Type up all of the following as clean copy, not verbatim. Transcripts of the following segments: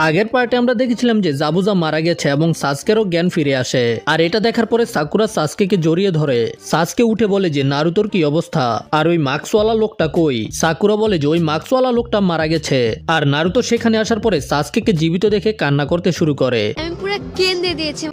আগের পার্টে আমরা দেখেছিলাম যে জাবুজা মারা গেছে এবং সাসকেরও জ্ঞান ফিরে আসে। আর এটা দেখার পরে সাকুরা সাসকেকে জড়িয়ে ধরে। সাসকে উঠে বলে যে নারুতোর কি অবস্থা, আর ওই মাস্কওয়ালা লোকটা কই। সাকুরা বলে যে ওই মাস্কওয়ালা লোকটা মারা গেছে। আর নারুতো সেখানে আসার পরে সাসকেকে জীবিত দেখে কান্না করতে শুরু করে। আমি পুরো কেঁদে দিয়েছি।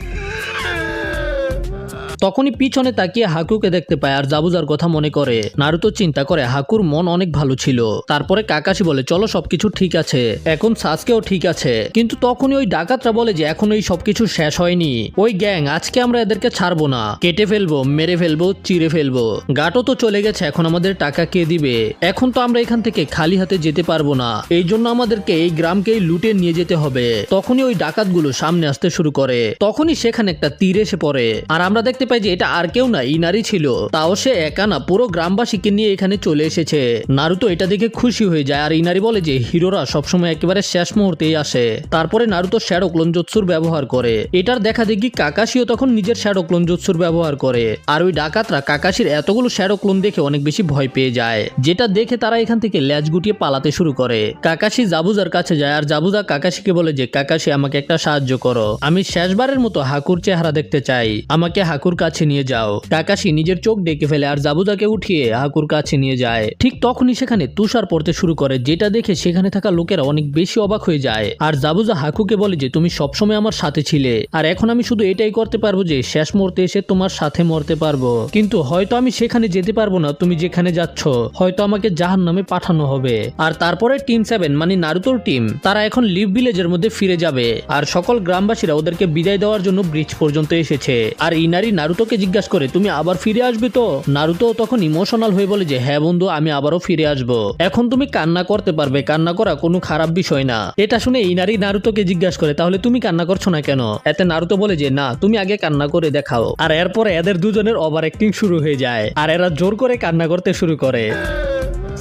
তখনই পিছনে তাকিয়ে হাকুকে দেখতে পায় আর জাবুজার কথা মনে করে। নারুতো চিন্তা করে হাকুর মন অনেক ভালো ছিল। তারপরে কাকাশি বলে চলো সবকিছু ঠিক আছে, এখন সাসকেও ঠিক আছে। কিন্তু তখনই ওই ডাকাতরা বলে যে এখন এই সবকিছু শেষ হয়নি। ওই গ্যাং আজকে আমরা এদেরকে ছাড়বো না, কেটে ফেলবো, মেরে ফেলবো, চিড়ে ফেলবো। গাটো তো চলে গেছে, এখন আমাদের টাকা কে দিবে? এখন তো আমরা এখান থেকে খালি হাতে যেতে পারবো না, এই জন্য আমাদেরকে এই গ্রামকেই লুটে নিয়ে যেতে হবে। তখনই ওই ডাকাতগুলো সামনে আসতে শুরু করে। তখনই সেখানে একটা তীর এসে পড়ে। আর আমরা দেখতে পাই যে এটা আর কেউ না, ইনারি ছিল। তাও সে একা না, পুরো গ্রামবাসীকে নিয়ে এখানে চলে এসেছে। নারুতো এটা দেখে খুশি হয়ে যায়। আর ইনারি বলে যে হিরোরা সবসময় একেবারে শেষ মুহূর্তেই আসে। তারপরে নারুতো শ্যাডো ক্লোন জুৎসুর ব্যবহার করে। এটার দেখা দেখি কাকাশিও তখন নিজের শ্যাডো ক্লোন জুৎসুর ব্যবহার করে। আর ওই ডাকাতরা কাকাশির এতগুলো শ্যাডো ক্লোন দেখে অনেক বেশি ভয় পেয়ে যায়, যেটা দেখে তারা এখান থেকে ল্যাজ গুটিয়ে পালাতে শুরু করে। কাকাশি জাবুজার কাছে যায় আর জাবুজা কাকাশিকে বলে যে কাকাশি আমাকে একটা সাহায্য করো, আমি শেষবারের মতো হাকুর চেহারা দেখতে চাই, আমাকে হাকুর কাছে নিয়ে যাও। কাকাশি নিজের চোখ ডেকে ফেলে আর জাবুজাকে উঠিয়ে হাকুর কাছে নিয়ে যায়। ঠিক তখনই সেখানে তুষার পড়তে শুরু করে, যেটা দেখে সেখানে থাকা লোকেরা অনেক বেশি অবাক হয়ে যায়। আর জাবুজা হাকুকে বলে যে তুমি সবসময় আমার সাথে ছিলে, আর এখন আমি শুধু এটাই করতে পারবো যে শেষ মুহূর্তে এসে তোমার সাথে মরতে পারবো, কিন্তু হয়তো আমি সেখানে যেতে পারবো না, তুমি যেখানে যাচ্ছ হয়তো আমাকে জাহান্নামে পাঠানো হবে। আর তারপরে টিম 7 মানে নারুতোর টিম, তারা এখন লিভ ভিলেজের মধ্যে ফিরে যাবে। আর সকল গ্রামবাসীরা ওদেরকে বিদায় দেওয়ার জন্য ব্রিজ পর্যন্ত এসেছে। আর ইনারি নারুতোকে জিজ্ঞাসা করে তুমি আবার ফিরে আসবে তো? নারুতো তখন ইমোশনাল হয়ে বলে যে হ্যাঁ বন্ধু, আমি আবারও ফিরে আসবো, এখন তুমি কান্না করতে পারবে, কান্না করা কোনো খারাপ বিষয় না। এটা শুনে ইনারি নারুতোকে জিজ্ঞাসা করে তাহলে তুমি কান্না করছো না কেন? এতে নারুতো বলে যে না, তুমি আগে কান্না করে দেখাও। আর এরপরে এদের দুজনের ওভার অ্যাক্টিং শুরু হয়ে যায় আর এরা জোর করে কান্না করতে শুরু করে।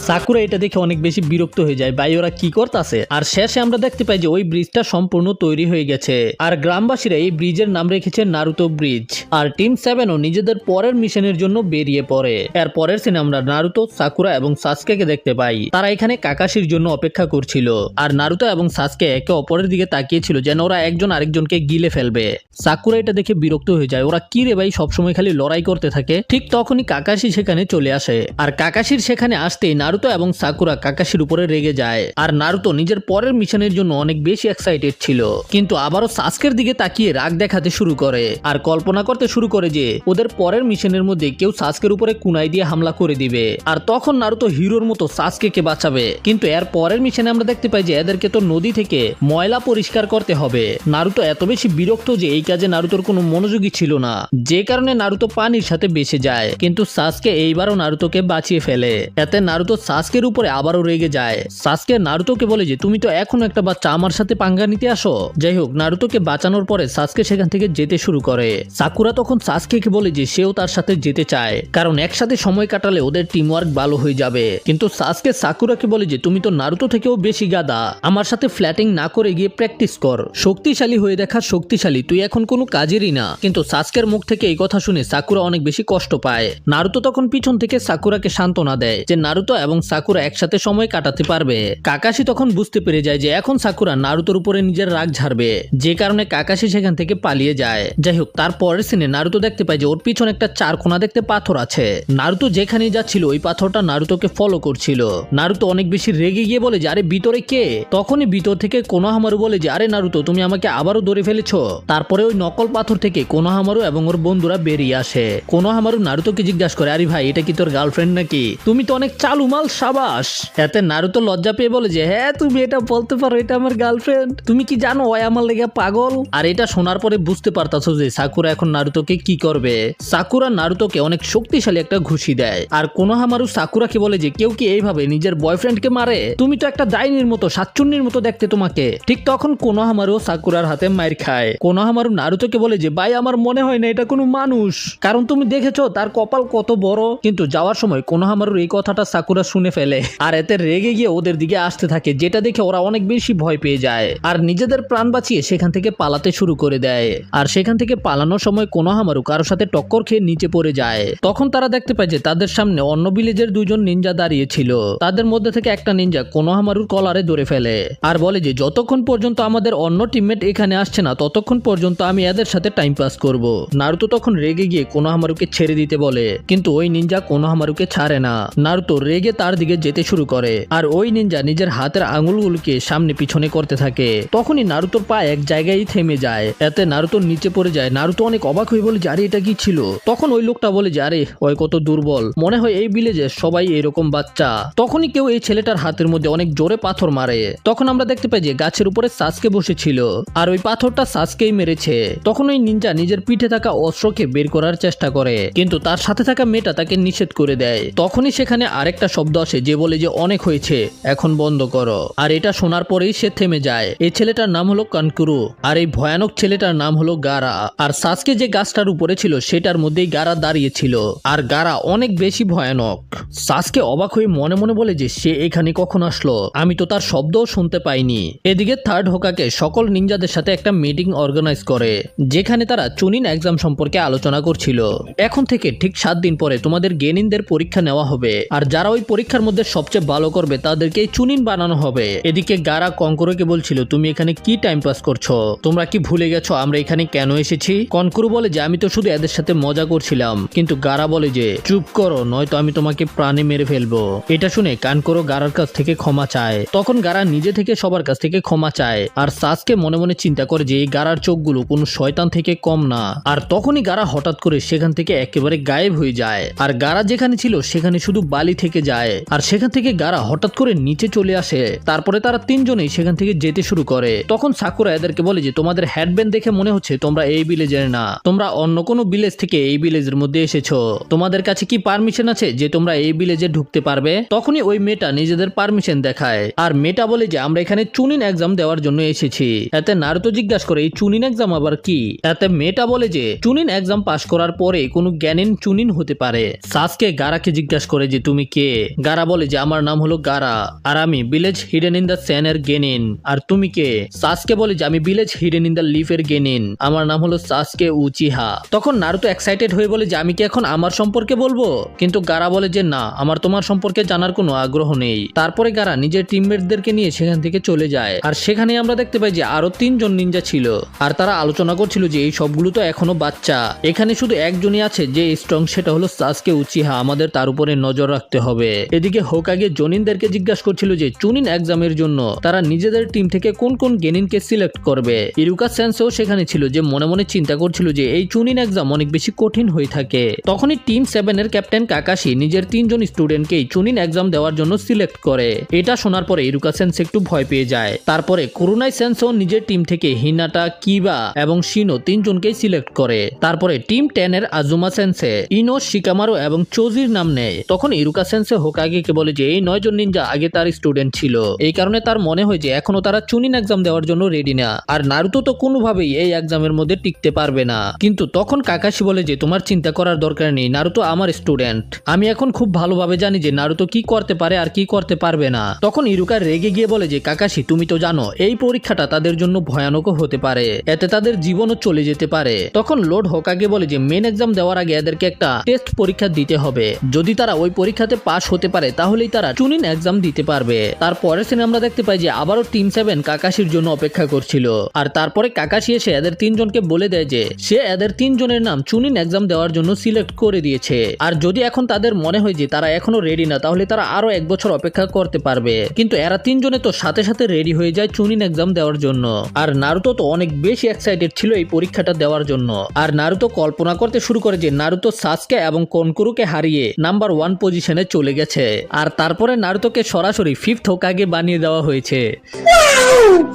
সাকুরা এটা দেখে অনেক বেশি বিরক্ত হয়ে যায়, ভাই ওরা কি করতেছে। আর শেষে আমরা দেখতে পাই যে ওই ব্রিজটা সম্পূর্ণ তৈরি হয়ে গেছে। আর গ্রামবাসীরা এই ব্রিজের নাম রেখেছে নারুতো ব্রিজ। আর টিম 7ও নিজেদের পরের মিশনের জন্য বেরিয়ে পড়ে। এর পরের সিনে আমরা নারুতো, সাকুরা এবং সাসকেকে দেখতে পাই। তারা এখানে কাকাশির জন্য অপেক্ষা করছিল। আর নারুতো এবং সাসকে একে অপরের দিকে তাকিয়েছিল যেন ওরা একজন আরেকজনকে গিলে ফেলবে। সাকুরা এটা দেখে বিরক্ত হয়ে যায়, ওরা কি রে ভাই সবসময় খালি লড়াই করতে থাকে। ঠিক তখনই কাকাশি সেখানে চলে আসে। আর কাকাশির সেখানে আসতেই নারুতো এবং সাকুরা কাকাশির উপরে রেগে যায়। আর নারুতো নিজের পরের মিশনের জন্য অনেক বেশি এক্সাইটেড ছিল, কিন্তু আবারও সাসকের দিকে তাকিয়ে রাগ দেখাতে শুরু করে। আর কল্পনা করতে শুরু করে যে ওদের পরের মিশনের মধ্যে কেউ সাসকের উপরে কুনাই দিয়ে হামলা করে দিবে। আর তখন নারুতো হিরোর মতো সাসকেকে বাঁচাবে। কিন্তু এর পরের মিশনে আমরা দেখতে পাই যে এদেরকে তো নদী থেকে ময়লা পরিষ্কার করতে হবে। নারুতো এত বেশি বিরক্ত যে এই কাজে নারুতোর কোনো মনোযোগী ছিল না, যে কারণে নারুতো পানির সাথে বেঁচে যায়। কিন্তু সাসকে এইবারও নারুতোকে বাঁচিয়ে ফেলে। এতে নারুতো সাসকের উপরে আবারও রেগে যায়। সাসকে নারুতোকে বলে যে তুমি তো এখনো একটা বাচ্চা, আমার সাথে পাঙ্গা নিতে আসো। যাই হোক, নারুতোকে বাঁচানোর পরে সাসকে সেখান থেকে যেতে শুরু করে। সাকুরা তখন সাসকেকে বলে যে সেও তার সাথে যেতে চায়, কারণ একসাথে সময় কাটালে ওদের টিম ওয়ার্ক ভালো হয়ে যাবে। কিন্তু সাসকে সাকুরাকে বলে যে তুমি তো নারুতো থেকেও বেশি গাদা, আমার সাথে ফ্ল্যাটিং না করে গিয়ে প্র্যাকটিস কর, শক্তিশালী হয়ে দেখা শক্তিশালী, তুই এখন কোনো কাজেরই না। কিন্তু সাসকের মুখ থেকে এই কথা শুনে সাকুরা অনেক বেশি কষ্ট পায়। নারুতো তখন পিছন থেকে সাকুরাকে সান্ত্বনা দেয় যে নারুতো এবং সাকুরা একসাথে সময় কাটাতে পারবে। কাকাশি তখন বুঝতে পেরে যায় যে এখন সাকুরা নারুতোর উপরে নিজের রাগ ঝাড়বে, যে কারণে কাকাশি সেখান থেকে পালিয়ে যায়। যাই হোক, তার পরের সিনে নারুতো দেখতে পায় যে ওর পিছনে একটা চারকোনা দেখতে পাথর আছে। নারুতো যেখানেই যাচ্ছিল ওই পাথরটা নারুতোকে ফলো করছিল। নারুতো অনেক বেশি রেগে গিয়ে বলে যে আরে ভিতরে কে? তখনই ভিতর থেকে কোনোহামারু বলে যে আরে নারুতো, তুমি আমাকে আবারও ধরে ফেলেছো। তারপরে ওই নকল পাথর থেকে কোনোহামারু এবং ওর বন্ধুরা বেরিয়ে আসে। কোনোহামারু নারুতোকে জিজ্ঞাসা করে আরে ভাই, এটা কি তোর গার্লফ্রেন্ড নাকি? তুমি তো অনেক চালু মাল, সাবাস। এতে নারুতো লজ্জা পেয়ে বলে যে হ্যাঁ তুমি এটা বলতে পারো, এটা আমার গার্লফ্রেন্ড, তুমি কি জানো ওই আমার লেগে পাগল। আর এটা শোনার পরে বুঝতে পারতাছো যে সাকুরা এখন নারুতোকে কি করবে। সাকুরা নারুতোকে অনেক শক্তিশালী একটা ঘুষি দেয়। আর কোনোহামারু সাকুরাকে বলে যে কেউ কি এইভাবে নিজের বয়ফ্রেন্ডকে মারে? তুমি তো একটা ডাইনির মতো, সাতচুন্নির মতো দেখতে তোমাকে। ঠিক তখন কোনোহামারু সাকুরার হাতে মাইর খায়। কোনোহামারু নারুতোকে বলে যে ভাই, আমার মনে হয় না এটা কোনো মানুষ, কারণ তুমি দেখেছো তার কপাল কত বড়। কিন্তু যাওয়ার সময় কোনোহামারুর এই কথাটা সাকুরা শুনে ফেলে আর এতে রেগে গিয়ে ওদের দিকে আসতে থাকে, যেটা দেখে ওরা অনেক বেশি ভয় পেয়ে যায় আর নিজেদের প্রাণ বাঁচিয়ে সেখান থেকে পালাতে শুরু করে দেয়। আর সেখান থেকে পালানোর সময় কোনোহামারু কারোর সাথে টক্কর খেয়ে নিচে পড়ে যায়। তখন তারা দেখতে পায় যে তাদের সামনে অন্য ভিলেজের দুইজন নিনজা দাঁড়িয়ে ছিল। তাদের মধ্যে থেকে একটা নিনজা কোনোহামারুর কলারে ধরে ফেলে আর বলে যে যতক্ষণ পর্যন্ত আমাদের অন্য টিমমেট এখানে আসছে না ততক্ষণ পর্যন্ত আমি এদের সাথে টাইম পাস করব। নারুতো তখন রেগে গিয়ে কোনোহামারুকে ছেড়ে দিতে বলে, কিন্তু ওই নিনজা কোনোহামারুকে ছাড়ে না। নারুতো রেগে তার দিকে যেতে শুরু করে আর ওই নিনজা নিজের হাতের আঙুলগুলোকে সামনে পিছনে করতে থাকে। তখনই নারুতোর পা এক জায়গায় থেমে যায়, এতে নারুতো নিচে পড়ে যায়। নারুতো অনেক অবাক হয়ে বলে যে আরে এটা কি ছিল। তখন ওই লোকটা বলে যে আরে ওই কত দুর্বল, মনে হয় এই ভিলেজে সবাই এরকম বাচ্চা। তখনই কেউ এই ছেলেটার হাতের মধ্যে অনেক জোরে পাথর মারে। তখন আমরা দেখতে পাই যে গাছের উপরে সাসকে বসেছিল আর ওই পাথরটা সাসকেই মেরেছে। তখন ওই নিনজা নিজের পিঠে থাকা অস্ত্রকে বের করার চেষ্টা করে, কিন্তু তার সাথে থাকা মেয়েটা তাকে নিষেধ করে দেয়। তখনই সেখানে আরেকটা শব্দ আসে যে বলে যে অনেক হয়েছে, এখন বন্ধ করো। আর এটা শোনার পরেই সে থেমে যায়। এই ছেলেটার নাম হলো কানকুরু আর এই ভয়ানক ছেলেটার নাম হলো গারা। আর সাসকে যে গাছটার উপরে ছিল সেটার মধ্যেই গারা দাঁড়িয়ে ছিল আর গারা অনেক বেশি ভয়ানক। সাসকে অবাক হয়ে মনে মনে বলে যে সে এখানে কখন আসলো, আমি তো তার শব্দও শুনতে পাইনি। এদিকে থার্ড হোকাকে সকল নিনজাদের সাথে একটা মিটিং অর্গানাইজ করে, যেখানে তারা চুনিন এক্সাম সম্পর্কে আলোচনা করছিল। এখন থেকে ঠিক 7 দিন পরে তোমাদের গেনিনদের পরীক্ষা নেওয়া হবে আর যারা ওই পরীক্ষার মধ্যে সবচেয়ে ভালো করবে তাদেরকে চুনিন বানানো হবে। এদিকে গারা কনকুরুকে বলছিল তুমি এখানে কি টাইম পাস করছো, তোমরা কি ভুলে গেছো আমরা এখানে কেন এসেছি? কনকুরু বলে যে আমি তো শুধু এদের সাথে মজা করছিলাম, কিন্তু গারা বলে যে চুপ করো নয়তো আমি তোমাকে প্রাণে মেরে ফেলবো। এটা শুনে কানকুরু গারার কাছ থেকে ক্ষমা চায়। তখন গারা নিজে থেকে সবার কাছ থেকে ক্ষমা চায় আর সাসকে মনে মনে চিন্তা করে যে এই গারার চোখগুলো কোনো শয়তান থেকে কম না। আর তখনই গারা হঠাৎ করে সেখান থেকে একেবারে গায়েব হয়ে যায় আর গারা যেখানে ছিল সেখানে শুধু বালি থেকে যায়। আর সেখান থেকে গারা হঠাৎ করে নিচে চলে আসে। তারপরে তারা তিনজনেই সেখান থেকে যেতে শুরু করে। তখন সাকুরা এদেরকে বলে যে তোমাদের হেডব্যান্ড দেখে মনে হচ্ছে তোমরা এই ভিলেজের না, তোমরা অন্য কোনো ভিলেজ থেকে এই ভিলেজের মধ্যে এসেছো। তোমাদের কাছে কি পারমিশন আছে যে তোমরা এই ভিলেজে ঢুকতে পারবে? তখনই ওই মেয়েটা নিজেদের পারমিশন দেখায় আর মেয়েটা বলে যে আমরা এখানে চুনিন এক্সাম দেওয়ার জন্য এসেছি। এতে নারুতো জিজ্ঞাসা করে এই চুনিন এক্সাম আবার কি? এতে মেয়েটা বলে যে চুনিন এক্সাম পাস করার পরে কোনো জ্ঞানীন চুনিন হতে পারে। সাসকে গারাকে জিজ্ঞাসা করে যে তুমি কে? গারা বলে যে আমার নাম হলো গারা আর আমি ভিলেজ হিডেন ইন দ্য স্যানের গেনিন। আর তুমি কে? সাসকে বলে যে আমি ভিলেজ হিডেন ইন দ্য লিফের গেনিন, আমার নাম হলো সাসকে উচিহা। তখন নারুতো এক্সাইটেড হয়ে বলে যে আমি কি এখন আমার সম্পর্কে বলবো? কিন্তু গারা বলে যে না, আমার তোমার সম্পর্কে জানার কোনো আগ্রহ নেই। তারপরে গারা নিজের টিমমেটদেরকে নিয়ে সেখান থেকে চলে যায় আর সেখানে আমরা দেখতে পাই যে আরো 3 জন নিনজা ছিল আর তারা আলোচনা করছিল যে এই সবগুলো তো এখনো বাচ্চা, এখানে শুধু একজনই আছে যে স্ট্রং, সেটা হলো সাসকে উচিহা, আমাদের তার উপরে নজর রাখতে হবে। এদিকে হোকাগে জনিনদেরকে জিজ্ঞাসা করছিল যে চুনিন এক্সামের জন্য তারা নিজেদের টিম থেকে কোন কোন গেনিনকে সিলেক্ট করবে। ইরুকা সেন্সেও সেখানে ছিল যে মনে মনে চিন্তা করছিল যে এই চুনিন এক্সাম অনেক বেশি কঠিন হয়ে থাকে। তখনই টিম 7 এর ক্যাপ্টেন কাকাশি নিজের 3 জন স্টুডেন্টকেই চুনিন এক্সাম দেওয়ার জন্য সিলেক্ট করে। এটা শোনার পরে ইরুকা সেন্স একটু ভয় পেয়ে যায়। তারপরে কুরুনাই সেন্সও নিজের টিম থেকে হিনাটা, কিবা এবং শিনো 3 জনকেই সিলেক্ট করে। তারপরে টিম 10 এর আজুমা সেন্সে ইনো, শিকামারু এবং চোজির নাম নেয়। তখন ইরুকা সেন্সে হোকাগেকে বলে যে এই 9 জন নিনজা আগে তার স্টুডেন্ট ছিল, এই কারণে তার মনে হয় যে এখনো তারা চুনিন এক্সাম দেওয়ার জন্য রেডি না আর নারুতো তো কোনোভাবেই এই এক্সামের মধ্যে টিকতে পারবে না। কিন্তু তখন কাকাশি বলে যে তোমার চিন্তা করার দরকার নেই, নারুতো আমার স্টুডেন্ট, আমি এখন খুব ভালোভাবে জানি যে নারুতো কি করতে পারে আর কি করতে পারবে না। তখন ইরুকা রেগে গিয়ে বলে যে কাকাশি তুমি তো জানো এই পরীক্ষাটা তাদের জন্য ভয়ানকও হতে পারে, এতে তাদের জীবনও চলে যেতে পারে। তখন লর্ড হোকাগে বলে যে মেন এক্সাম দেওয়ার আগে এদেরকে একটা টেস্ট পরীক্ষা দিতে হবে, যদি তারা ওই পরীক্ষাতে পাস হতে পারে তাহলেই তারা চুনিন এক্সাম দিতে পারবে। তারপরের সিনে আমরা দেখতে পাই যে আবারও টিম 7 কাকাশির জন্য অপেক্ষা করছিল আর তারপরে কাকাশি এসে এদের 3 জনকে বলে দেয় যে সে এদের 3 জনের নাম চুনিন এক্সাম দেওয়ার জন্য সিলেক্ট করে দিয়েছে আর যদি এখন তাদের মনে হয় যে তারা এখনো রেডি না তাহলে তারা আরো 1 বছর অপেক্ষা করতে পারবে। কিন্তু এরা 3 জনে তো সাথে সাথে রেডি হয়ে যায় চুনিন এক্সাম দেওয়ার জন্য আর নারুতো তো অনেক বেশি এক্সাইটেড ছিল এই পরীক্ষাটা দেওয়ার জন্য। আর নারুতো কল্পনা করতে শুরু করে যে নারুতো সাসকে এবং কনকুরুকে হারিয়ে নাম্বার 1 পজিশনে চলে গেছে আর তারপরে নারুতোকে সরাসরি 5th হোকাগে বানিয়ে দেওয়া হয়েছে।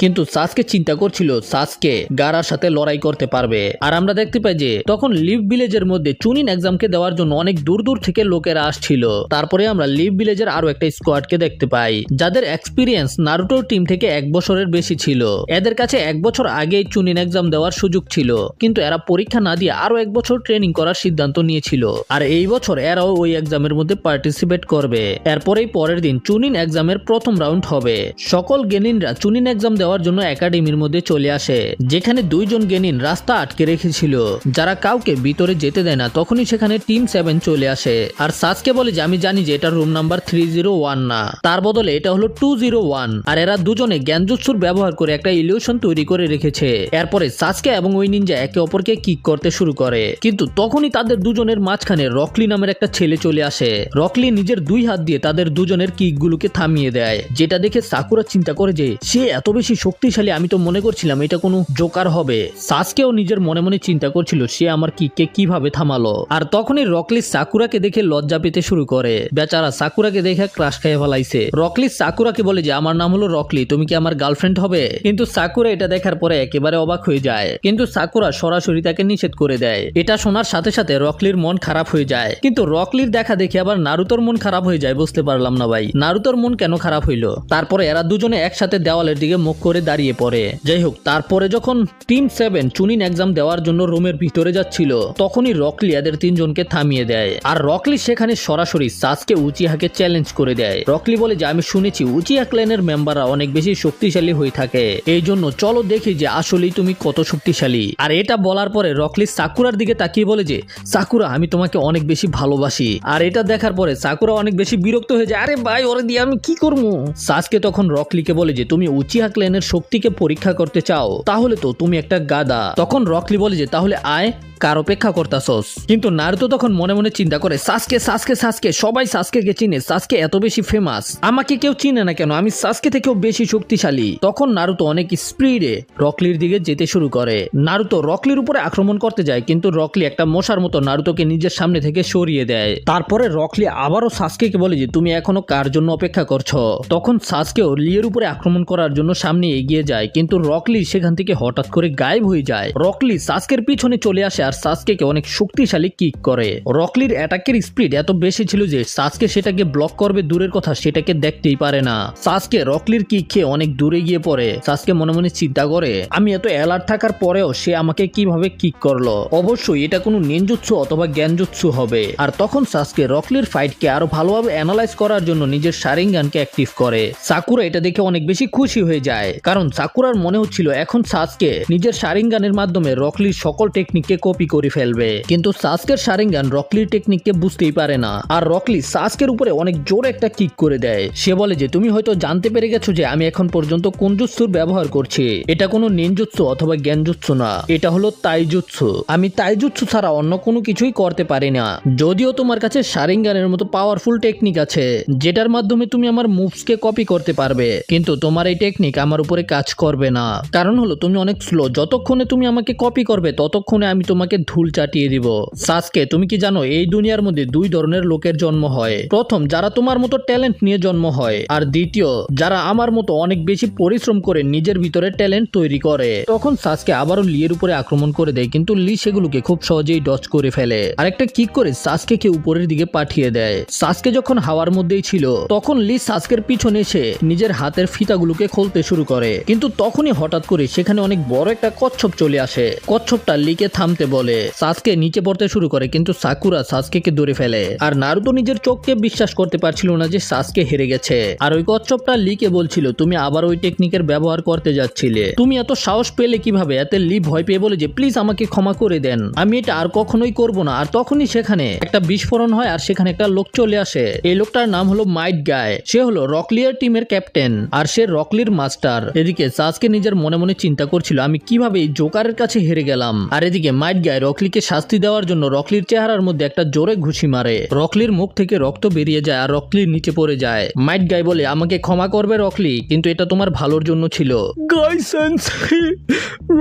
কিন্তু সাসকে চিন্তা করছিল সাসকে গারার সাথে লড়াই করতে পারবে। আর আমরা দেখতে পাই যে তখন লিভ ভিলেজের মধ্যে চুনিন এক্সামকে দেওয়ার জন্য অনেক দূর দূর থেকে লোকেরা আসছিল। তারপরে আমরা লিভ ভিলেজের আরো একটা স্কোয়াডকে দেখতে পাই যাদের এক্সপিরিয়েন্স নারুটোর টিম থেকে 1 বছরের বেশি ছিল। এদের কাছে 1 বছর আগেই চুনিন এক্সাম দেওয়ার সুযোগ ছিল, কিন্তু এরা পরীক্ষা না দিয়ে আরো 1 বছর ট্রেনিং করার সিদ্ধান্ত নিয়েছিল আর এই বছর এরাও ওই এক্সামের মধ্যে পার্টিসিপেট করবে। এরপরেই পরের দিন চুনিন এক্সামের প্রথম রাউন্ড হবে। সকল গেনিনরা চুনিন এক্সাম দেওয়ার জন্য একাডেমির মধ্যে চলে আসে, যেখানে দুইজন গেনিন রাস্তা আটকে রেখেছিল, যারা কাউকে ভিতরে যেতে দেয় না। তখনই সেখানে টিম 7 চলে আসে আর সাসকে বলে যে আমি জানি যে এটা রুম নাম্বার 301 না, তার বদলে এটা হলো 201। আর এরা দুজনে জ্ঞানজুৎসুর ব্যবহার করে একটা ইলিউশন তৈরি করে রেখেছে। এরপরে সাসকে এবং ওই নিনজা একে অপরকে কিক করতে শুরু করে, কিন্তু তখনই তাদের দুজনের মাঝখানে রকলি নামের একটা ছেলে চলে আসে। রকলি নিজের দুই হাত দিয়ে তাদের দুজনের কিকগুলোকে থামিয়ে দেয়, যেটা দেখে সাকুরা চিন্তা করে যে সে এত বেশি শক্তিশালী, আমি তো মনে করছিলাম এটা কোনো জোকার হবে। সাসকেও নিজের মনে মনে চিন্তা করছিল সে আমার কিককে কিভাবে থামালো। আর তখনই রকলি সাকুরাকে দেখে লজ্জা পেতে শুরু করে। বেচারা সাকুরাকে দেখে ক্রাশ খেয়ে ফেলাইছে। রকলি সাকুরাকে বলে যে আমার নাম হলো রকলি, তুমি কি আমার গার্লফ্রেন্ড হবে? কিন্তু সাকুরা এটা দেখার পরে একেবারে অবাক হয়ে যায়, কিন্তু সাকুরা সরাসরি তাকে নিষেধ করে দেয়। এটা শোনার সাথে সাথে রকলির মন খারাপ হয়ে যায়, কিন্তু রকলির দেখা দেখে আবার নারুতোর মন খারাপ হয়ে যায়। বুঝতে পারলাম না ভাই, নারুতোর মন কেন খারাপ হইলো? তারপরে এরা দুজনে একসাথে দেওয়ালের দিকে মুখ করে দাঁড়িয়ে পড়ে। যাই হোক, তারপরে যখন টিম 7 চুনিন এক্সাম দেওয়ার জন্য রুমের ভিতরে যাচ্ছিল, তখনই রকলি এদের তিনজনকে থামিয়ে দেয়। আর রকলি সেখানে সরাসরি সাসকে উচিহাকে চ্যালেঞ্জ করে দেয়। রকলি বলে যে আমি শুনেছি উচিহা ক্ল্যানের মেম্বাররা অনেক বেশি শক্তিশালী হয়ে থাকে, এই জন্য চলো দেখি যে আসলেই তুমি কত শক্তিশালী। আর এটা বলার পরে রকলি সাকুরার দিকে তাকিয়ে বলে যে সাকুরা, আমি তোমাকে অনেক বেশি ভালোবাসি। আর এটা দেখার পরে সাকুরা অনেক বেশি বিরক্ত হয়ে যায়, আরে ভাই ওরে দিয়ে আমি কি করবো? সাসকে তখন রকলিকে বলে যে তুমি উচিহা ক্ল্যানের শক্তিকে পরীক্ষা করতে চাও, তাহলে তো তুমি একটা গাদা। তখন রকলি বলে যে তাহলে আয়, কার অপেক্ষা করতাছস? কিন্তু নারুতো তখন মনে মনে চিন্তা করে সাসকে সাসকে সাসকে, সবাই সাসকে চিনে, সাসকে এত বেশি ফেমাস, আমাকে কেউ চিনে না কেন? আমি সাসকে থেকেও বেশি শক্তিশালী। তখন নারুতো অনেক স্পিডে রকলির দিকে যেতে শুরু করে। নারুতো রকলির উপরে আক্রমণ করতে যায়, কিন্তু রকলি একটা মশার মতো নারুতোকে নিজের সামনে থেকে সরিয়ে দেয়। তারপরে রকলি আবারও সাসকেকে বলে যে তুমি এখনো কার জন্য অপেক্ষা করছো? তখন সাসকেও লিয়ের উপরে আক্রমণ করার জন্য সামনে এগিয়ে যায়, কিন্তু রকলি সেখান থেকে হঠাৎ করে গায়েব হয়ে যায়। রকলি সাসকের পিছনে চলে আসে আর সাসকেকে অনেক শক্তিশালী কিক করে। রকলির অ্যাটাকের স্পিড এত বেশি ছিল যে সাসকে সেটাকে ব্লক করবে দূরের কথা, সেটাকে দেখতেই পারে না। সাসকে রকলির কিক খেয়ে অনেক দূরে গিয়ে পড়ে। সাসকে মনে মনে চিন্তা করে আমি এত অ্যালার্ট থাকার পরেও সে আমাকে কিভাবে কিক করলো, অবশ্যই এটা কোনো নিনজুৎসু অথবা জ্ঞানজুৎসু হবে। আর তখন সাসকে রকলির ফাইটকে আরো ভালোভাবে অ্যানালাইজ করার জন্য নিজের শারিঙ্গানকে অ্যাক্টিভ করে। সাকুরা এটা দেখে অনেক বেশি খুশি হয়ে যায়, কারণ সাকুরার মনে হচ্ছিল এখন সাসকে নিজের শারিঙ্গানের মাধ্যমে রকলির সকল টেকনিককে কপি করে ফেলবে। কিন্তু সাসকের শারিঙ্গান রকলির টেকনিককে বুঝতেই পারে না, আর রকলি সাসকের উপরে অনেক জোরে একটা কিক করে দেয়। সে বলে যে তুমি হয়তো জানতে পেরে গেছো যে আমি এখন পর্যন্ত কোন জুৎসুর ব্যবহার করছি। এটা কোনো নিনজুৎসু অথবা জ্ঞানজুৎসু না, এটা হলো তাইজুৎসু। আমি তাইজুৎসু ছাড়া অন্য কোনো কিছুই করতে পারি না। যদিও তোমার কাছে শারিঙ্গানের মতো পাওয়ারফুল টেকনিক আছে যেটার মাধ্যমে তুমি আমার মুভসকে কপি করতে পারবে, কিন্তু তোমার এই টেকনিক আমার উপরে কাজ করবে না। কারণ হলো তুমি অনেক স্লো, যতক্ষণে তুমি আমাকে কপি করবে ততক্ষণে আমি তোমাকে ধুল চাটিয়ে দিব। সাসকে, তুমি কি জানো এই দুনিয়ার মধ্যে দুই ধরনের লোকের জন্ম হয়? প্রথম, যারা তোমার মতো ট্যালেন্ট নিয়ে জন্ম হয়, আর দ্বিতীয়, যারা আমার মতো অনেক বেশি পরিশ্রম করে নিজের ভিতরে ট্যালেন্ট তৈরি করে। তখন সাসকে আবারও লিয়ের উপরে আক্রমণ করে দেয়, কিন্তু লি সেগুলোকে খুব সহজেই ডজ করে ফেলে। আরেকটা কিক করে সাসকে উপরের দিকে পাঠিয়ে দেয়। সাসকে যখন হাওয়ার মধ্যেই ছিল, তখন লি সাসকের পিছনে এসে নিজের হাতের ফিতাগুলোকে খুলতে শুরু করে, কিন্তু তখনই হঠাৎ করে সেখানে অনেক বড় একটা কচ্ছপ চলে আসে। কচ্ছপটা লিকে থামতে বলে। সাসকে নিচে পড়তে শুরু করে, কিন্তু সাকুরা সাসকেকে ধরে ফেলে। আর নারুতো নিজের চোখকে বিশ্বাস করতে পারছিল না যে সাসকে হেরে গেছে। আর ওই কচ্ছপটা লিকে বলছিল তুমি আবার ওই টেকনিকের ব্যবহার করতে যাচ্ছিলে, তুমি এত সাহস পেলে কিভাবে? এতে লি ভয় পেয়ে বলে যে প্লিজ আমাকে ক্ষমা করে দেন, আমি এটা আর কখনোই করব না। আর তখনই সেখানে একটা বিস্ফোরণ হয়, আর সেখানে একটা লোক চলে আসে। এই লোকটার নাম হলো মাইট গায়। সে হলো রকলিয়ার টিমের ক্যাপ্টেন, আর সে রকলির মাস্টার। এদিকে সাসকে নিজের মনে মনে চিন্তা করছিল আমি কিভাবে এই জোকারের কাছে হেরে গেলাম। আর এদিকে মাইট গায় রকলিকে শাস্তি দেওয়ার জন্য রকলির চেহারার মধ্যে একটা জোরে ঘুষি মারে। রকলির মুখ থেকে রক্ত বেরিয়ে যায় আর রকলির নিচে পড়ে যায়। মাইট গায় বলে আমাকে ক্ষমা করবে রকলি, কিন্তু এটা তোমার ভালোর জন্য ছিল।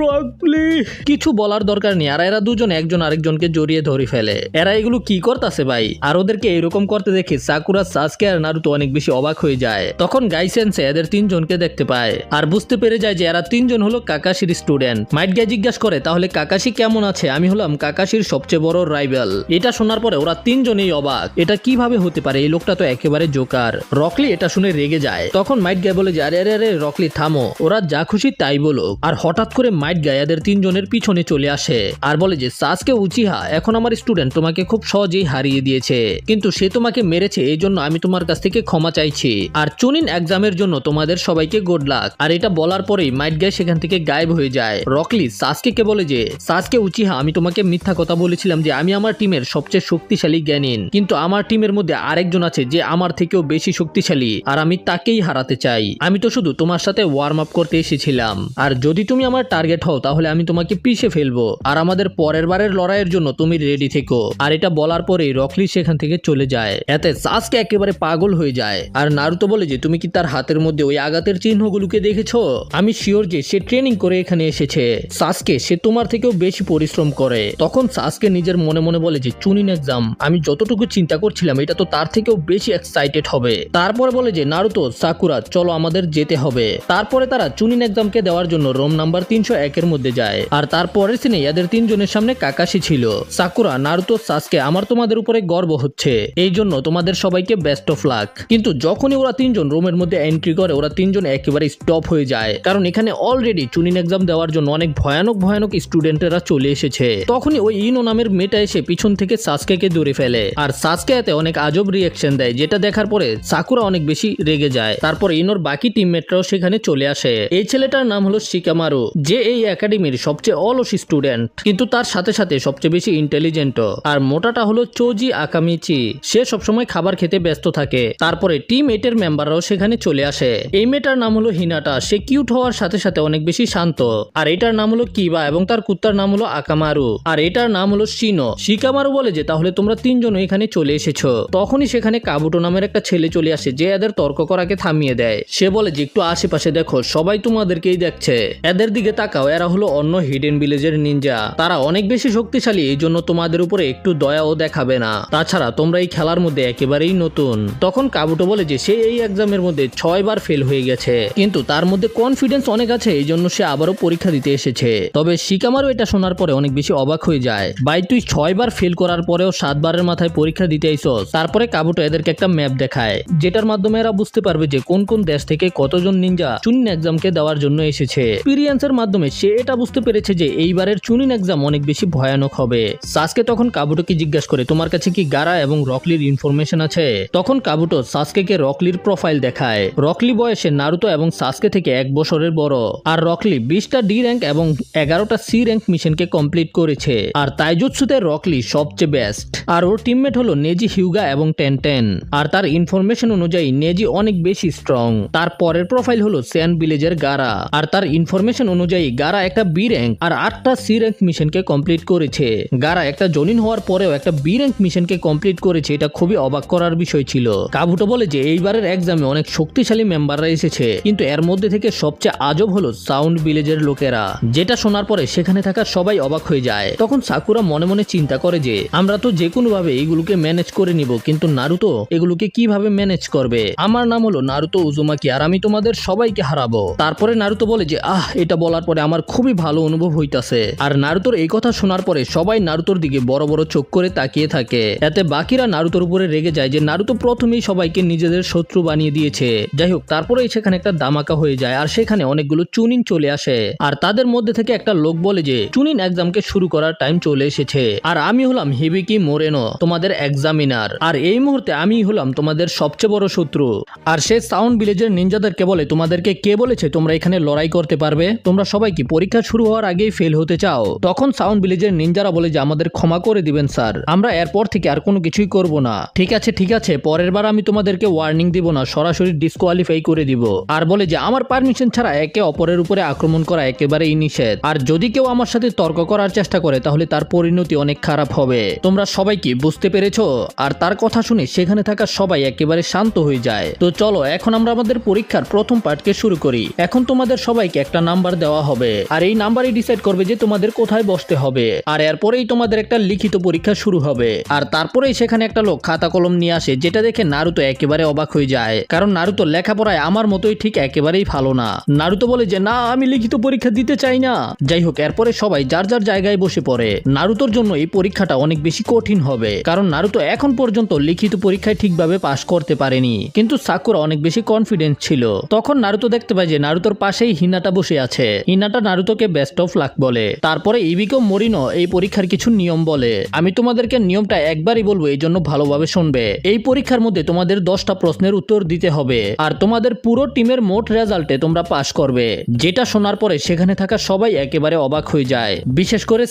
রকলি কিছু বলার দরকার নেই, আর এরা দুজন একজন আরেকজনকে জড়িয়ে ধরে ফেলে। এরা এগুলো কি করতেছে ভাই? আর ওদেরকে এরকম করতে দেখে সাকুরা, সাসকে আর নারুতো অনেক বেশি অবাক হয়ে যায়। তখন গাই সেন্সে এদের তিনজনকে দেখতে পায় আর বুঝতে পেরে যায় যে এরা তিনজন হলো কাকাশির স্টুডেন্ট। মাইট গাই জিজ্ঞাসা করে তাহলে কাকাশি কেমন আছে আমি হলাম কাকাশির সবচেয়ে বড় রাইভাল। এটা শোনার পরে ওরা তিনজনেই অবাক, এটা কিভাবে হতে পারে, এই লোকটা তো একেবারে জোকার। রকলি এটা শুনে রেগে যায়। তখন মাইট গাই বলে যে আরে আরে আরে রকলি থামো, ওরা যা খুশি তাই বলো। আর হঠাৎ করে মাইট গাই এদের তিনজনের পিছনে চলে আসে আর বলে যে সাসকে উচিহা এখন আমার স্টুডেন্ট, তোমাকে খুব সহজেই হারিয়ে দিয়েছে, কিন্তু সে তোমাকে মেরেছে, এই জন্য আমি তোমার কাছ থেকে ক্ষমা চাইছি। আর চুনিন এক্সামের জন্য তোমাদের সবাইকে গুড লাক। আর এটা বলার পরেই মাইট গাই সেখান থেকে গায়েব হয়ে যায়। রকলি সাসকে বলে যে সাসকে উচিহা, আমি তোমাকে মিথ্যা কথা বলেছিলাম যে আমি আমার টিমের সবচেয়ে শক্তিশালী জ্ঞানীন, কিন্তু আমার টিমের মধ্যে আরেকজন আছে যে আমার থেকেও বেশি শক্তিশালী, আর আমি তাকেই হারাতে চাই। আমি তো শুধু তোমার সাথে ওয়ার্ম আপ করতে এসেছিলাম, আর যদি তুমি আমার টার্গেট হও তাহলে আমি তোমাকে পিষে ফেলবো, আর আমাদের পরের বারের লড়াইয়ের জন্য তুমি রেডি থেকো। আর এটা বলার পরেই রকলি সেখান থেকে চলে যায়। এতে সাসকে একেবারে পাগল হয়ে যায়। আর নারুতো বলে যে তুমি কি তার হাতের মধ্যে ওই আঘাতের চিহ্নগুলোকে দেখেছো? আমি শিওর যে সে ট্রেনিং করে এখানে এসেছে। সাসকে সে তোমার থেকেও বেশি পরিশ্রম করে। তখন সাসকে নিজের মনে মনে বলে যে চুনিন এক্সাম, আমি যতটুকু চিন্তা করছিলাম এটা তো তার থেকেও বেশি এক্সাইটেড হবে। তারপরে বলে যে নারুতো সাকুরা চলো আমাদের যেতে হবে। তারপরে তারা চুনিন এক্সামকে দেওয়ার জন্য রুম নাম্বার 301 এর মধ্যে যায়। আর তারপরের সিনে এদের তিনজনের সামনে কাকাশি ছিল। সাকুরা, নারুতো, সাসকে, আমার তোমাদের উপরে গর্ব হচ্ছে, এই জন্য তোমাদের সবাইকে বেস্ট অফ লাক। কিন্তু যখনই ওরা তিনজন রুমের মধ্যে এন্ট্রি করে ওরা তিনজন একেবারে স্টপ হয়ে যায়, কারণ এখানে অলরেডি চুনিন এক্সাম দেওয়ার জন্য অনেক ভয়ানক ভয়ানক স্টুডেন্টেরা চলে এসেছে। তখনই ওই ইনো নামের মেয়েটা এসে পিছন থেকে সাসকে ধরে ফেলে। আর সাসকে এতে অনেক আজব রিয়াকশন দেয়, যেটা দেখার পরে সাকুরা অনেক বেশি রেগে যায়। তারপর ইনোর বাকি টিমমেটরাও সেখানে চলে আসে। এই ছেলেটার নাম হলো শিকামারু, যে এই একাডেমির সবচেয়ে অলস স্টুডেন্ট, কিন্তু তার সাথে সাথে সবচেয়ে বেশি ইন্টেলিজেন্টও। আর মোটাটা হলো চোজি আকামিচি, সে সবসময় খাবার খেতে ব্যস্ত থাকে। তারপরে টিম 8 এর মেম্বাররাও সেখানে চলে আসে। এই মেয়েটার নাম হলো হিনাটা, সে কিউট হওয়ার সাথে সাথে অনেক বেশি শান্ত। আর এটার নাম হলো কিবা এবং তার কুত্তার নাম হলো আকামারু। আর এটার নাম হলো শিনো। শিকামারু বলে যে তাহলে তোমরা তিনজন এখানে চলে এসেছো। তখনই সেখানে কাবুটো নামের একটা ছেলে চলে আসে, যে এদের তর্ক করাকে থামিয়ে দেয়। সে বলে যে একটু আশেপাশে দেখো, সবাই তোমাদেরকেই দেখছে, এদের দিকে তাকাও, এরা হলো অন্য হিডেন ভিলেজের নিনজা, তারা অনেক বেশি শক্তিশালী, এই জন্য তোমাদের উপরে একটু দয়াও দেখাবে না। তাছাড়া তোমরা এই খেলার মধ্যে একেবারেই নতুন। তখন কাবুটো বলে যে সে এই এক্সামের মধ্যে 6 বার ফেল হয়ে গেছে, কিন্তু তার মধ্যে কনফিডেন্স অনেক আছে, এই জন্য সে আবারও পরীক্ষা দিতে এসেছে। তবে শিকামারু এটা শোনার পরে অনেক বেশি অবাক হয়ে যায়। ভাই তুই 6 বার ফেল করার পরেও 7 বারের মাথায় পরীক্ষা দিতে আইছস। তারপরে কাবুটো এদেরকে একটা ম্যাপ দেখায়, যেটার মাধ্যমে এরা বুঝতে পারবে যে কোন কোন দেশ থেকে কতজন নিনজা চুনিন এক্সামকে দেওয়ার জন্য এসেছে। এক্সপেরিয়েন্সের মাধ্যমে সে এটা বুঝতে পেরেছে যে এইবারের চুনিন এক্সাম অনেক বেশি ভয়ানক হবে। সাসকে তখন কাবুটোকে জিজ্ঞাসা করে তোমার কাছে কি গারা এবং রকলির ইনফরমেশন আছে? তখন কাবুটো সাসকেকে রকলির প্রোফাইল দেখায়। রকলি বয়সে নারুতো এবং সাসকে থেকে 1 বছরের বড়। আর রকলি 20টা ডি র্যাঙ্ক এবং 11টা সি র্যাঙ্ক মিশনকে কমপ্লিট করেছে। আর তাইজুৎসুতে রকলি সবচেয়ে বেস্ট। আর ওর টিমমেট হলো নেজি হিউগা এবং টেনটেন। আর তার ইনফরমেশন অনুযায়ী নেজি অনেক বেশি স্ট্রং। তার পরের প্রোফাইল হলো স্যান ভিলেজের গারা। আর তার ইনফরমেশন অনুযায়ী গারা একটা বি র্যাঙ্ক আর 8টা সি র্যাঙ্ক মিশনকে কমপ্লিট করেছে। গারা একটা জনিন হওয়ার পরেও একটা বি র্যাঙ্ক মিশনকে কমপ্লিট করেছে, এটা খুবই অবাক করার বিষয় ছিল। কাবুটো বলে যে এইবারের এক্সামে অনেক শক্তিশালী মেম্বাররা এসেছে, কিন্তু এর মধ্যে থেকে সবচেয়ে আজব হলো সাউন্ড ভিলেজের লোকেরা। যেটা শোনার পরে সেখানে থাকা সবাই অবাক হয়ে যায়। তখন সাকুরা মনে মনে চিন্তা করে যে আমরা তো যে কোনো ভাবে এগুলোকে ম্যানেজ করে নিব, কিন্তু নারুতো এগুলোকে কিভাবে ম্যানেজ করবে? আমার নাম হলো নারুতো উজুমাকি, আর আমি তোমাদের সবাইকে হারাবো। তারপরে নারুতো বলে যে এটা বলার পরে আমার খুবই ভালো অনুভব হইতাছে। আর নারুতোর এই কথা শোনার পরে সবাই নারুতোর দিকে বড় বড় চোখ করে তাকিয়ে থাকে। এতে বাকিরা নারুতোর উপরে রেগে যায় যে নারুতো প্রথমেই সবাইকে নিজেদের শত্রু বানিয়ে দিয়েছে। যাই হোক, তারপরে সেখানে একটা দামাকা হয়ে যায় আর সেখানে অনেকগুলো চুনিন চলে আসে। আর তাদের মধ্যে থেকে একটা লোক বলে যে চুনিন এক্সামকে শুরু করার টাইম চলে এসেছে, আর আমি হলাম হিবিকি মোরেনো, তোমাদের এক্সামিনার। আর এই মুহূর্তে আমি হলাম তোমাদের সবচেয়ে বড় শত্রু। আর সে সাউন্ড ভিলেজের নিনজাদেরকে বলে তোমাদেরকে কে বলেছে তোমরা এখানে লড়াই করতে পারবে? তোমরা সবাই কি পরীক্ষা শুরু হওয়ার আগেই ফেল হতে চাও? তখন সাউন্ড ভিলেজের নিনজারা বলে যে আমাদের ক্ষমা করে দিবেন স্যার, আমরা এরপর থেকে আর কোনো কিছুই করব না। ঠিক আছে, পরের বার আমি তোমাদেরকে ওয়ার্নিং দিব না, সরাসরি ডিসকোয়ালিফাই করে দিব। আর বলে যে আমার পারমিশন ছাড়া একে অপরের উপরে আক্রমণ করা একেবারেই নিষেধ। আর যদি কেউ আমার সাথে তর্ক করার চেষ্টা করে তাহলে তার পরিণতি অনেক খারাপ হবে। তোমরা সবাই কি বুঝতে পেরেছো? আর তার কথা শুনে সেখানে থাকা সবাই একেবারে শান্ত হয়ে যায়। তো চলো এখন আমরা আমাদের পরীক্ষার প্রথম পার্টকে শুরু করি। এখন তোমাদের সবাইকে একটা নাম্বার দেওয়া হবে, আর এই নাম্বারই ডিসাইড করবে যে তোমাদের কোথায় বসতে হবে। আর এরপরেই তোমাদের একটা লিখিত পরীক্ষা শুরু হবে। আর তারপরেই সেখানে একটা লোক খাতা কলম নিয়ে আসে, যেটা দেখে নারুতো একেবারে অবাক হয়ে যায়, কারণ নারুতো লেখাপড়ায় আমার মতোই ঠিক একেবারেই ভালো না। নারুতো বলে যে না, আমি লিখিত পরীক্ষা দিতে চাই না। যাই হোক, এরপরে সবাই যার যার জায়গা জায়গায় বসে পড়ে। নারুতোর জন্য এই পরীক্ষাটা অনেক বেশি কঠিন হবে, কারণ নারুতো এখন পর্যন্ত লিখিত পরীক্ষায় ঠিকভাবে পাশ করতে পারেনি। কিন্তু সাকুরা অনেক বেশি কনফিডেন্ট ছিল। তখন নারুতো দেখতে পায় যে নারুতোর পাশেই হিনাটা বসে আছে। হিনাটা নারুতোকে বেস্ট অফ লাক বলে। তারপরে ইবিকো মরিনো এই পরীক্ষার কিছু নিয়ম বলে। আমি তোমাদেরকে নিয়মটা একবারই বলবো, এই জন্য ভালোভাবে শুনবে। এই পরীক্ষার মধ্যে তোমাদের 10টা প্রশ্নের উত্তর দিতে হবে, আর তোমাদের পুরো টিমের মোট রেজাল্টে তোমরা পাশ করবে। যেটা শোনার পরে সেখানে থাকা সবাই একেবারে অবাক হয়ে যায়, বিশেষ করে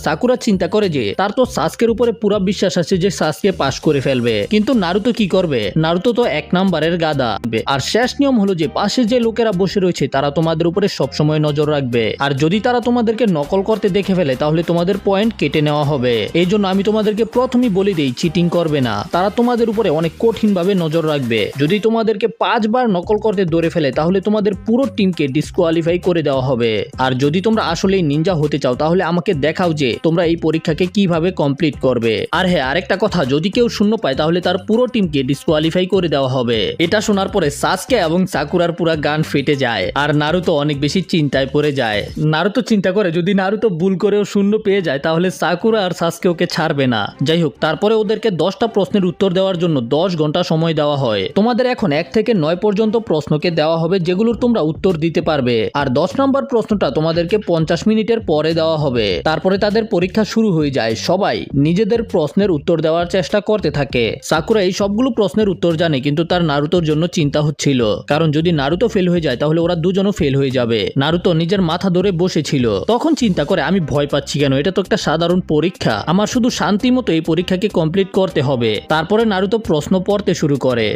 সাকুরা চিন্তা করে যে তার তো সাসকের উপরে পুরো বিশ্বাস আছে যে সাসকে পাশ করে ফেলবে। কিন্তু নারুতো কি করবে? নারুতো তো 1 নাম্বারের গাদা। আর শেষ নিয়ম হলো যে পাশে যে লোকেরা বসে রয়েছে তারা তোমাদের উপরে সবসময় নজর রাখবে, আর যদি তারা তোমাদেরকে নকল করতে দেখে ফেলে তাহলে তোমাদের পয়েন্ট কেটে নেওয়া হবে। এই জন্য আমি তোমাদেরকে প্রথমেই বলে দিই, চিটিং করবে না। তারা তোমাদের উপরে অনেক কঠিন ভাবে নজর রাখবে। যদি তোমাদেরকে 5 বার নকল করতে ধরে ফেলে তাহলে তোমাদের পুরো টিমকে ডিসকোয়ালিফাই করে দেওয়া হবে। আর যদি তোমরা আসলেই নিনজা হতে চাও তাহলে আমাকে দেখাও যে তোমরা এই পরীক্ষাকে কিভাবে কমপ্লিট করবে। আর হ্যাঁ, আরেকটা কথা, যদি কেউ শূন্য পায় তাহলে তার পুরো টিমকে ডিসকোয়ালিফাই করে দেওয়া হবে। এটা শোনার পরে সাসকে এবং সাকুরার পুরো গান ফেটে যায়, আর নারুতো অনেক বেশি চিন্তায় পড়ে যায়। নারুতো চিন্তা করে যদি নারুতো ভুল করেও শূন্য পেয়ে যায় তাহলে সাকুরা আর সাসকে ওকে ছাড়বে না। যাই হোক, তারপরে ওদেরকে 10টা প্রশ্নের উত্তর দেওয়ার জন্য 10 ঘন্টা সময় দেওয়া হয়। তোমাদের এখন 1 থেকে 9 পর্যন্ত প্রশ্নকে দেওয়া হবে যেগুলোর তোমরা উত্তর দিতে পারবে। আর 10 নম্বর প্রশ্নটা তোমাদেরকে 50 মিনিটের পরে দেওয়া হবে। তারপরে তাদের পরীক্ষা শুরু হয়ে যায়। সবাই নিজেদের প্রশ্নের উত্তর দেওয়ার চেষ্টা করতে থাকে। সাকুরা এই সবগুলো প্রশ্নের উত্তর জানে, কিন্তু তার নারুতোর জন্য চিন্তা হচ্ছিল, কারণ যদি নারুতো ফেল হয়ে যায় তাহলে ওরা দুজনও ফেল হয়ে যাবে। নারুতো নিজের মাথা ধরে বসেছিল। তখন চিন্তা করে, আমি ভয় পাচ্ছি কেন? এটা তো একটা সাধারণ পরীক্ষা, আমার শুধু শান্তি মতো এই পরীক্ষাকে কমপ্লিট করতে হবে। তারপরে নারুতো প্রশ্ন পড়তে শুরু করে।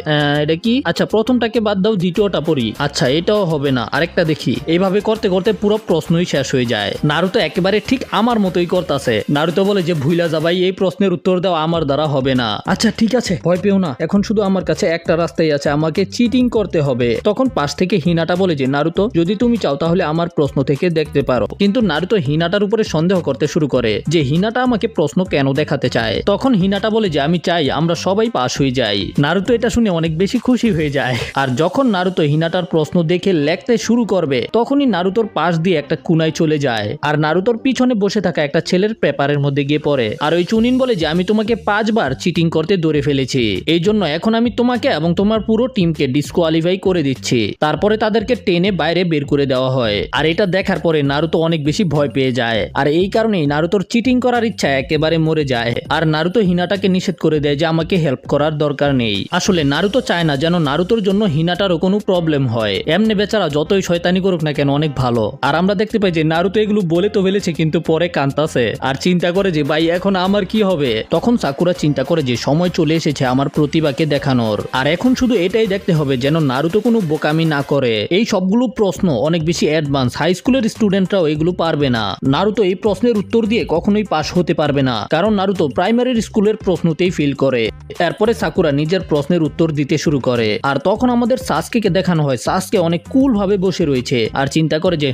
এটা কি? আচ্ছা, প্রথমটাকে বাদ দাও, দ্বিতীয়টা পড়ি। আচ্ছা, এটাও হবে না, আরেকটা দেখি। এইভাবে করতে করতে পুরো প্রশ্নই শেষ হয়ে যায়। নারুতো একেবারে ঠিক আমার মতোই করতেছে। নারুতো বলে যে ভুইলা যা ভাই, এই প্রশ্নের উত্তর দেওয়া আমার দ্বারা হবে না। আচ্ছা ঠিক আছে, ভয় পেও না, এখন শুধু আমার কাছে একটা রাস্তাই আছে, আমাকে চিটিং করতে হবে। তখন পাশ থেকে হিনাটা বলে যে নারুতো, যদি তুমি চাও তাহলে আমার প্রশ্ন থেকে দেখতে পারো। কিন্তু নারুতো হিনাটার উপরে সন্দেহ করতে শুরু করে যে হিনাটা আমাকে প্রশ্ন কেন দেখাতে চায়। তখন হিনাটা বলে যে আমি চাই আমরা সবাই পাশ হয়ে যাই। নারুতো এটা শুনে অনেক বেশি খুশি হয়ে যায়। আর যখন নারুতো হিনাটার প্রশ্ন দেখে লেখতে শুরু করবে তখনই নারুতোর পাশ দিয়ে একটা কুনায় চলে যায়, আর নারুতোর পিছনে বসে থাকা একটা ছেলের পেপারের মধ্যে গিয়ে পড়ে। আর ওই চুনিন বলে যে আমি তোমাকে 5 বার চিটিং করতে ধরে ফেলেছি, এই জন্য এখন আমি তোমাকে এবং তোমার পুরো টিমকে ডিসকোয়ালিফাই করে দিচ্ছি। তারপরে তাদেরকে টেনে বাইরে বের করে দেওয়া হয়। আর এটা দেখার পরে নারুতো অনেক বেশি ভয় পেয়ে যায়, আর এই কারণেই নারুতোর চিটিং করার ইচ্ছা একেবারে মরে যায়। আর নারুতো হিনাটাকে নিষেধ করে দেয় যে আমাকে হেল্প করার দরকার নেই। আসলে নারুতো চায় না যেন নারুতোর জন্য হিনাটারও কোনো প্রবলেম হয়। এমনি বেচারা যতই শয়তানি করুক না কেন অনেক ভালো। আর আমরা দেখতে পাই যে নারুতো এগুলো বলে তো ফেলেছে, কিন্তু পরে কাঁদতাছে আর চিন্তা করে যে ভাই এখন আমার কি হবে। তখন সাকুরা চিন্তা করে যে সময় চলে এসেছে আমার প্রতিভাকে দেখানোর, আর এখন শুধু এটাই দেখতে হবে যেন নারুতো কোনো বোকামি না করে। এই সবগুলো প্রশ্ন অনেক বেশি অ্যাডভান্স, হাই স্কুলের স্টুডেন্টরাও এগুলো পারবে না। নারুতো এই প্রশ্নের উত্তর দিয়ে কখনোই পাশ হতে পারবে না, কারণ নারুতো প্রাইমারি স্কুলের প্রশ্নতেই ফেল করে। এরপরে সাকুরা নিজের প্রশ্নের উত্তর দিতে শুরু করে, আর তখন আমাদের সাসকেকে দেখানো হয়। সাসকে অনেক কুল ভাবে বসে রয়েছে আর চিন্তা করে যে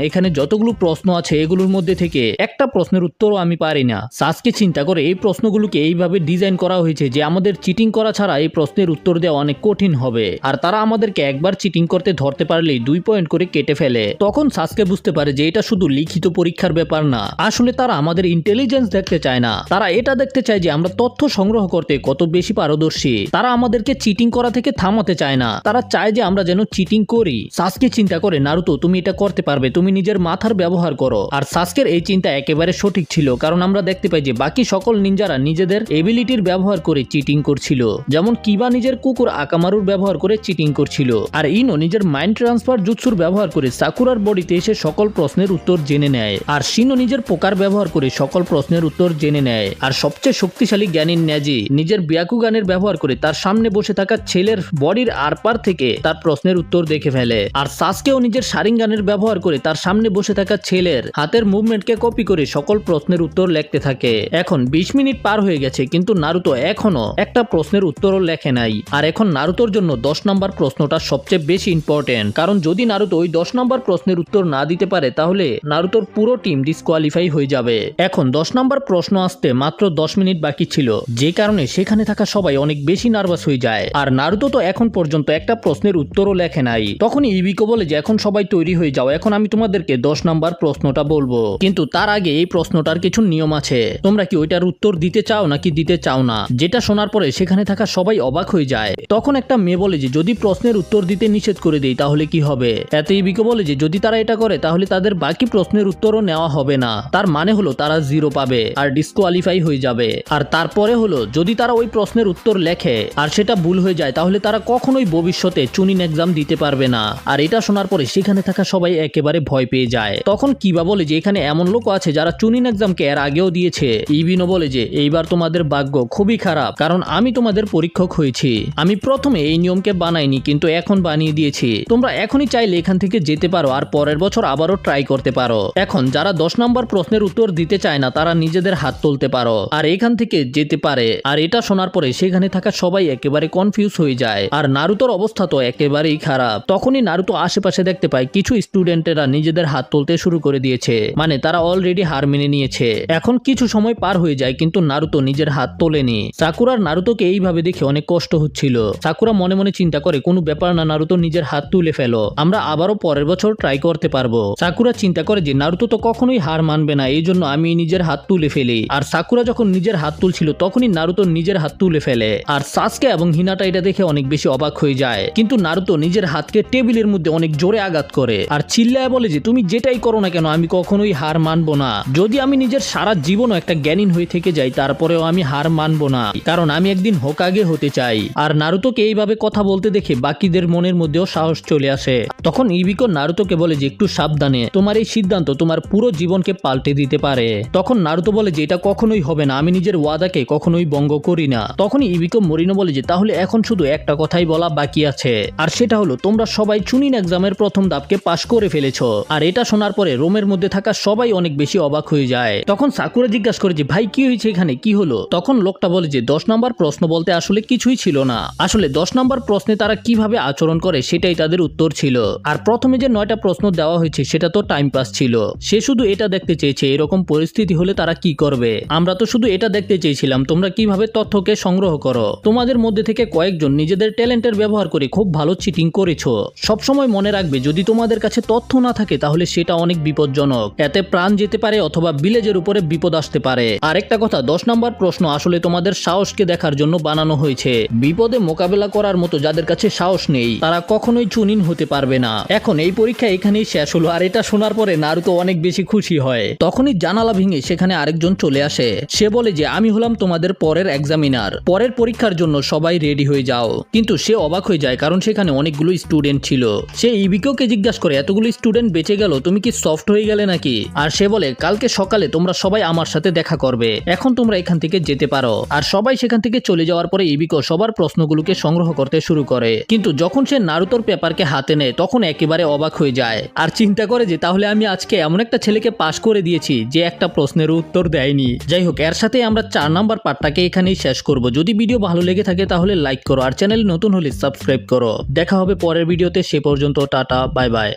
এখানে যতগুলো প্রশ্ন আছে এগুলোর মধ্যে থেকে একটা প্রশ্নের উত্তরও আমি পারি না। সাসকে চিন্তা করে এই প্রশ্নগুলোকে এইভাবে ডিজাইন করা হয়েছে যে আমাদের চিটিং করা ছাড়া এই প্রশ্নের উত্তর দেওয়া অনেক কঠিন হবে, আর তারা আমাদেরকে একবার চিটিং করতে ধরতে পারলেই 2 পয়েন্ট করে কেটে ফেলে। তখন সাসকে বুঝতে পারে যে এটা শুধু লিখিত পরীক্ষার ব্যাপার না, আসলে তারা আমাদের ইন্টেলিজেন্স দেখতে চায় না, তারা এটা দেখতে চায় যে আমরা তথ্য সংগ্রহ করতে কত বেশি পারদর্শী। তারা আমাদেরকে চিটিং করা থেকে থামাতে চায় না, তারা চায় যে আমরা যেন চিটিং করি। সাসকে চিন্তা করে নারুতো তুমি এটা করতে পারবে, তুমি নিজের মাথার ব্যবহার করো। আর সাসকের এই চিন্তা একেবারে সঠিক ছিল, কারণ আমরা দেখতে পাই যে বাকি সকল নিনজারা নিজেদের এবিলিটির ব্যবহার করে চিটিং করছিল। যেমন কিবা নিজের কুকুর আকামারুর ব্যবহার করে চিটিং করছিল, আর ইনো নিজের মাইন্ড ট্রান্সফার জুৎসুর ব্যবহার করে সাকুরার বডিতে এসে সকল প্রশ্নের উত্তর জেনে নেয়। আর শিনো নিজের পোকার ব্যবহার করে সকল প্রশ্নের উত্তর জেনে নেয়। আর সবচেয়ে শক্তিশালী জ্ঞানীর নেজি নিজের বিয়াকুগানের ব্যবহার করে তার সামনে বসে থাকা ছেলের বডির আরপার থেকে তার প্রশ্নের উত্তর দেখে ফেলে। আর সাসকেও নিজের শারিঙ্গানের ব্যবহার করে তার সামনে বসে থাকা ছেলের হাতের মুভমেন্টকে কপি করে সকল প্রশ্নের উত্তর লিখতে থাকে। এখন 20 মিনিট পার হয়ে গেছে, কিন্তু নারুতো এখনো একটা প্রশ্নের উত্তরও লেখে নাই। আর এখন নারুতোর জন্য 10 নম্বর প্রশ্নটা সবচেয়ে বেশি ইম্পর্টেন্ট, কারণ যদি নারুতো ওই 10 নম্বর প্রশ্নের উত্তর না দিতে পারে তাহলে নারুতোর পুরো টিম ডিসকোয়ালিফাই হয়ে যাবে। এখন 10 নম্বর প্রশ্ন আসতে মাত্র 10 মিনিট বাকি ছিল, যে কারণে সেখানে থাকা সবাই অনেক বেশি নার্ভাস হয়ে যায়। আর নারুতো তো এখন পর্যন্ত একটা প্রশ্নের উত্তরও লেখে নাই। তখন ইবিকো বলে যে এখন সবাই তৈরি হয়ে যাও, এখন আমি তোমাদেরকে 10 নম্বর প্রশ্নটা বলবো। কিন্তু তার আগে এই প্রশ্নটার কিছু নিয়ম আছে, তোমরা কি ওইটার উত্তর দিতে চাও নাকি দিতে চাও না? যেটা শোনার পরে সেখানে থাকা সবাই অবাক হয়ে যায়। তখন একটা মেয়ে বলে যে যদি প্রশ্নের উত্তর দিতে নিষেধ করে দেই তাহলে কি হবে? এতে ইবিকো বলে যে যদি তারা এটা করে তাহলে তাদের বাকি প্রশ্নের উত্তরও নেওয়া হবে না। তার মানে হলো তারা 0 পাবে আর ডিসকোয়ালিফাই হয়ে যাবে। আর তারপরে হলো যদি তারা ওই প্রশ্নের উত্তর লেখে আর সেটা ভুল হয়ে যায় তাহলে তারা কখনোই ভবিষ্যতে চুনিন এক্সাম দিতে পারবে না। আর এটা শোনার পরে সেখানে থাকা সবাই একেবারে ভয় পেয়ে যায়। তখন কিবা বলে যে এখানে এমন লোক আছে যারা চুনিন এক্সামকে এর আগেও দিয়েছে। ইবিনো বলে যে এইবার তোমাদের ভাগ্য খুবই খারাপ, কারণ আমি তোমাদের পরীক্ষক হয়েছি। আমি প্রথমে এই নিয়মকে বানাইনি কিন্তু এখন বানিয়ে দিয়েছি। তোমরা এখনই চাইলে এখান থেকে যেতে পারো আর পরের বছর আবারও ট্রাই করতে পারো। এখন যারা 10 নম্বর প্রশ্নের উত্তর দিতে চায় না তারা নিজেদের হাত তুলতে পারো আর এখান থেকে যেতে পারে। আর এটা শোনার পরে সেখানে থাকা সবাই একেবারে কনফিউজ হয়ে যায়। আর নারুতোর অবস্থা তো একেবারেই খারাপ। তখনই নারুতো আশেপাশে দেখতে পায় কিছু স্টুডেন্টেরা নিজেদের হাত তুলতে শুরু করে দিয়েছে, মানে তারা অলরেডি হার মেনে নিয়েছে। এখন কিছু সময় পার হয়ে যায় কিন্তু নারুতো নিজের হাত তোলেনি। সাকুরার নারুতোকে এইভাবে দেখে অনেক কষ্ট হচ্ছিল। সাকুরা মনে মনে চিন্তা করে কোনো ব্যাপার না, নারুতো নিজের হাত তুলে ফেলো, আমরা আবারও পরের বছর ট্রাই করতে পারবো। সাকুরা চিন্তা করে যে নারুতো তো কখনোই হার মানবে না, এই জন্য আমি নিজের হাত তুলে ফেলি। আর সাকুরা যখন নিজের হাত তুলছিল তখনই নারুতো নিজের হাত তুলে ফেলে। আর সাসকে এবং হিনাটা এটা দেখে অনেক বেশি অবাক হয়ে যায়। কিন্তু নারুতো নিজের হাতকে টেবিলের মধ্যে অনেক জোরে আঘাত করে আর চিল্লায় বলে যে তুমি যেটাই করো না কেন আমি কখনোই হার মানবো না। যদি আমি নিজের সারা জীবনও একটা জ্ঞানীন হয়ে থেকে যাই তারপরেও আমি হার মানবো না, কারণ আমি একদিন হোকাগে হতে চাই। আর নারুতোকে এইভাবে কথা বলতে দেখে বাকিদের মনের মধ্যেও সাহস চলে আসে। তখন ইবিকো নারুতোকে বলে যে একটু সাবধানে, তোমার এই সিদ্ধান্ত তোমার পুরো জীবনকে পাল্টে দিতে পারে। তখন নারুতো বলে যে এটা কখনোই হবে না, আমি নিজের ওয়াদাকে কখনোই ভঙ্গ করি না। তখন ইবিকো মরিনো বলে যে তাহলে এখন শুধু একটা কথাই বলা বাকি আছে, আর সেটা হলো তোমরা সবাই চুনিন এক্সামের প্রথম ধাপকে পাশ করে ফেলেছো। আর এটা শোনার পরে রোমের মধ্যে থাকা সবাই অনেক বেশি অবাক হয়ে যায়। তখন সাকুরা জিজ্ঞাসা করে যে ভাই কি হয়েছে, এখানে কি হলো? তখন লোকটা বলে যে 10 নম্বর প্রশ্ন বলতে আসলে কিছুই ছিল না, আসলে 10 নম্বর প্রশ্নে তারা কিভাবে আচরণ করে সেটাই তাদের উত্তর ছিল। আর প্রথমে যে 9টা প্রশ্ন দেওয়া হয়েছে সেটা তো টাইম পাস ছিল, সে শুধু এটা দেখতে চেয়েছে এরকম পরিস্থিতি হলে তারা কি করবে। আমরা তো শুধু এটা দেখতে চেয়েছিলাম তোমরা কিভাবে তথ্যকে সংগ্রহ করো। তোমাদের মধ্যে থেকে কয়েকজন নিজেদের ট্যালেন্টের ব্যবহার করে খুব ভালো চিটিং করেছো। সবসময় মনে রাখবে যদি তোমাদের কাছে তথ্য না থাকে তাহলে সেটা অনেক বিপজ্জনক, এতে প্রাণ যেতে পারে অথবা ভিলেজের উপরে বিপদ আসতে পারে। আরেকটা কথা, 10 নম্বর প্রশ্ন আসলে তোমাদের সাহসকে দেখার জন্য বানানো হয়েছে। বিপদে মোকাবেলা করার মতো যাদের কাছে সাহস নেই তারা কখনোই চুনিন হতে পারবে না। এখন এই পরীক্ষা এখানেই শেষ হলো। আর এটা শোনার পরে নারুতো অনেক বেশি খুশি হয়। তখনই জানালা ভেঙে সেখানে আরেকজন চলে আসে। সে বলে যে আমি হলাম তোমাদের পরের এক্সামিনার, পরের পরীক্ষার জন্য সবাই রেডি হয়ে যাও। কিন্তু সে অবাক হয়ে যায় কারণ সেখানে অনেকগুলো স্টুডেন্ট ছিল। সে ইবিকোকে জিজ্ঞাসা করে এতগুলো স্টুডেন্ট বেঁচে গেল, তুমি কি সফট হয়ে গেলে নাকি? আর সে বলে কালকে সকালে তোমরা সবাই আমার সাথে দেখা করবে, এখন তোমরা এখান থেকে যেতে পারো। আর সবাই সেখান থেকে চলে যাওয়ার পরে ইবিকো সবার প্রশ্নগুলোকে সংগ্রহ করতে শুরু করে। কিন্তু যখন সে নারুতোর পেপারকে হাতে নেয় তখন একেবারে অবাক হয়ে যায় আর চিন্তা করে যে তাহলে আমি আজকে এমন একটা ছেলেকে পাশ করে দিয়েছি যে একটা প্রশ্নের উত্তর দেয়নি। যাই হোক, এর সাথে আমরা 4 নাম্বার পার্টটাকে এখানেই শেষ করব। যদি ভিডিও ভালো লেগে থাকে তাহলে লাইক করো আর চ্যানেল নতুন হলে সাবস্ক্রাইব করো। দেখা হবে পরের ভিডিওতে, সে পর্যন্ত টাটা বাই বাই।